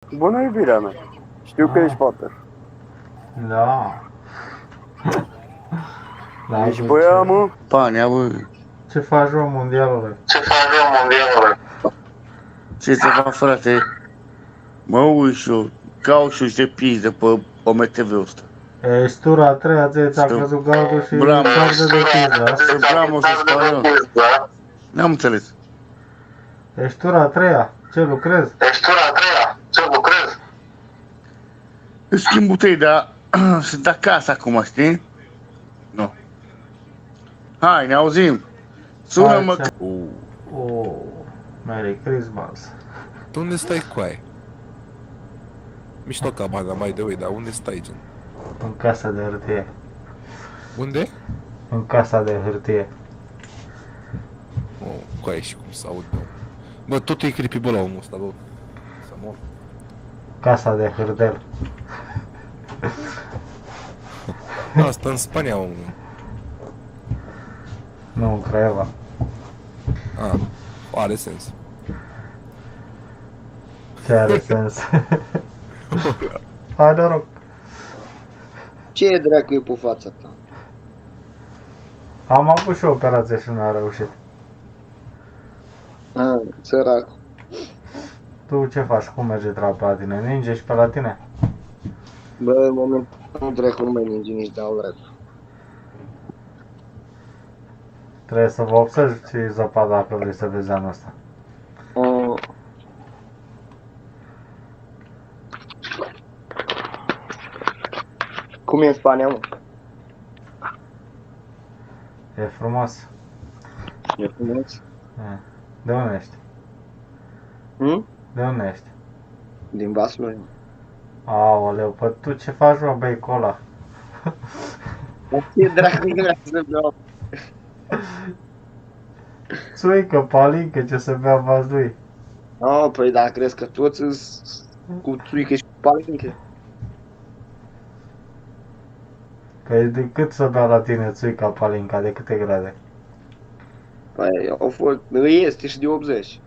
Bună iubirea mea. Știu că ești Potter. Da. Da, Ești băia, mă? Panea, bă. Ce faci, mă, mondialule? Ce să fac, frate? Mă uit și eu, caut și eu ce pizdă pe OMTV-ul ăsta. Ești tura a treia, ți-a Stăm. căzut gardul și Bravo. cardă de pizza. Să bramă, să spală. N-am înțeles. Ești tura a treia, ce lucrezi? Îți schimb butei, dar sunt acasă acum, știi? Nu. Hai, ne auzim. Sună-mă Hai, că... Oh, Merry Christmas. Unde stai cu aia? Mișto ca baga, mai de dar unde stai, gen? În casa de hârtie. Unde? În casa de hârtie. Oh, cu aia și cum să aud, bă. Bă, totul e creepy, bă, la omul ăsta, bă. Să mor. Casa de hârdel. Asta în Spania, omul. Nu, în Craiova. Ah, are sens. Ce are sens? Hai, noroc. Ce dracu e pe fața ta? Am avut și o operație și nu a reușit. Sărac. Tu ce faci? Cum merge treaba la tine? Ninge și pe la tine? Bă, în momentul nu dracu, nu mai ninge nici dau dracu. Trebuie să vă observi și zăpada dacă vrei să vezi anul ăsta. Cum e în Spania, mă? E frumos. E frumos? De unde ești? De unde ești? Din Vaslui. Aoleu, păi tu ce faci, mă, bei cola? Ce dracu vrea să beau? Țuică, palincă, ce să bea Vaslui. Păi da, crezi că toți sunt cu țuică și cu palincă? Păi de cât să bea la tine țuica, palinca, de câte grade? Păi au fost, este și de 80.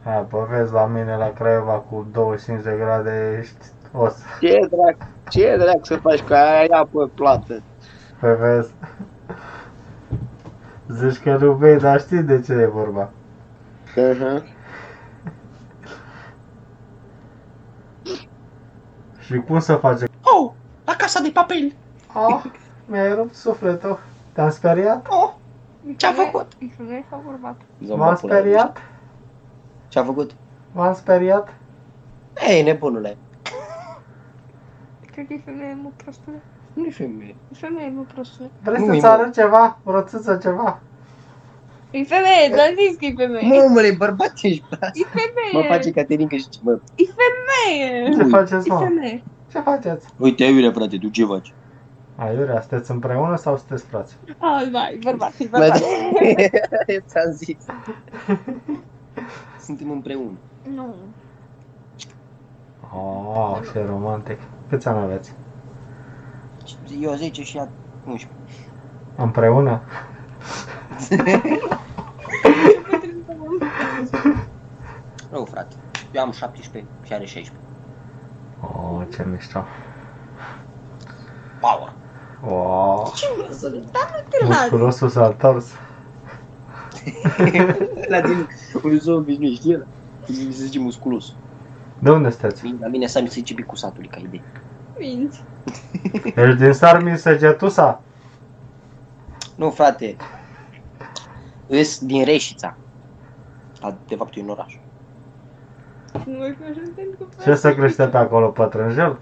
Păi vezi, la mine la Craiova cu 25 de grade ești os. Ce dracu să faci cu aia, ia pe plată. Păi vezi. Zici că nu bei, dar știi de ce e vorba. Și cum să face? Oh, la Casa de Papel. Oh, mi-ai rupt sufletul. Te-am speriat? Oh, ce-a făcut? E femeie sau bărbat? M-am speriat? Ce-a făcut? M-am speriat? Ei, nebunule. Cred că e femeie, mă, prostule. Nu e femeie. E femeie, mă, prostule. Vrei Nu-i, să-ți arăt ceva? O țâță ceva? E femeie, ți-am zis că e femeie. Măi, bărbat ești, frate. E femeie. Mă face Caterinca și mă. E femeie. Ce faceți, E mă? femeie. Ce faceți? Uite, Iurea, frate, tu ce faci? Aiurea, sunteți împreună sau sunteți frați? Ah, vai, bărbat, e bărbat. Ți-am zis. Suntem împreună. Nu. Oh, ce romantic. Câți ani aveți? Eu 10 și ea 11. Împreună? Rău, frate. Eu am 17 și are 16. Oh, ce mișto. Power. Oh, Dar nu te las. musculosul s-a întors. La din un zoo obișnuit, știi ăla? Mi se zice musculos. De unde sunteți? La mine Sami se zice bicul satului, ca idee. Minți. Ești din Sarmi Săgetusa? Nu, frate. Îs din Reșița. De fapt, e în oraș. Nu mai fi așa pentru că... Ce să crește pe acolo, pătrânjel?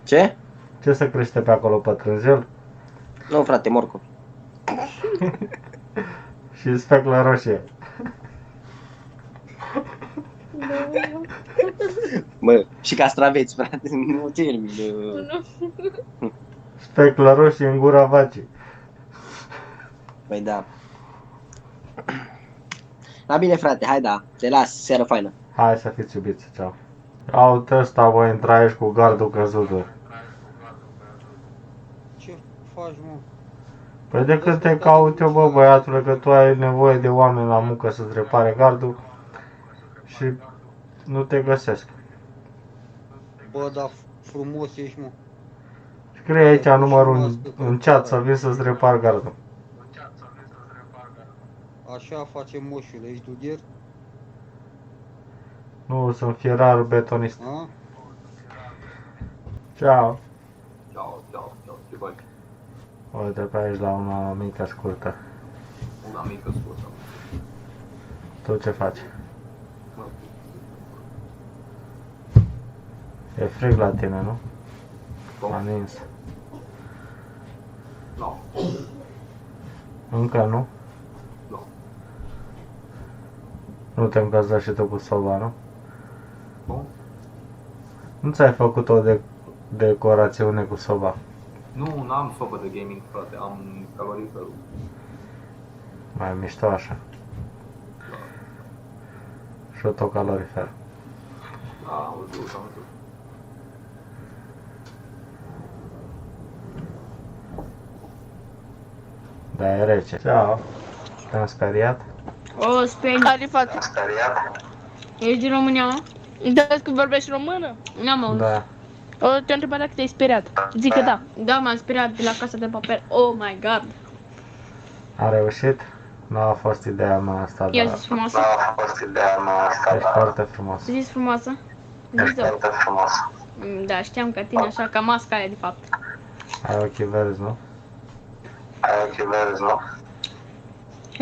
Ce? Ce să crește pe acolo, pătrânjel? Nu, frate, morcov. Și speclă roșie. Mă, și castraveți, frate. Nu termin. Nu. Speclă roșie în gura vacii. Păi da. Da, bine, frate, hai da. Te las, seară faină. Hai să fiți iubiți, ceau. Uite ăsta, voi intra aici cu gardul căzut. Ce faci, mă? Păi de când te caut eu, bă, băiatule, că tu ai nevoie de oameni la muncă să-ți repare gardul și nu te găsesc. Bă, dar frumos ești, mă. Scrie aici numărul în chat să vin să-ți repar gardul. Așa face moșule, ești dugher? Nu, sunt fierar betonist. A? Ciao. Ciao, ce faci? Uite pe aici la una mică scurtă. Una mică scurtă. Tu ce faci? E frig la tine, nu? A nins. Nu. Încă nu? Nu. Nu te încălzești și tu cu soba, nu? Nu? Nu ți-ai făcut o decorațiune cu soba? Nu, n-am sobă de gaming, frate, am caloriferul. Mai mișto așa. Și tot calorifer. Da, am văzut. Da, e rece. Ciao. Te-am speriat? O, speriat. Care față? Ești din România, mă? Da, că vorbești română? N-am auzit. Da. O, te-am întrebat dacă te-ai speriat. Zic că da. Da, m-am speriat de la Casa de Papel. Oh my god. A reușit? Nu a fost ideea mea asta, I-a dar zis frumoasă? ești foarte frumos. Zis frumoasă? Zis da, știam ca tine, așa, ca masca aia, de fapt. Ai ochii verzi, nu?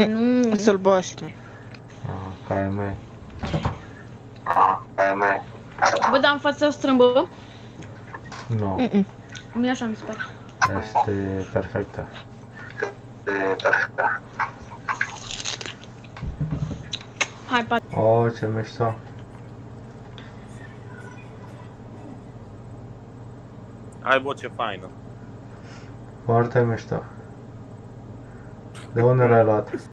Nu, Sălbaștri. Ca ai mei. bă, dar în fața strâmbă, Nu. mie așa mi se pare. Ești perfectă. Hai, pa. Oh, ce mișto. Ai voce faină. Foarte mișto. De unde l-ai luat?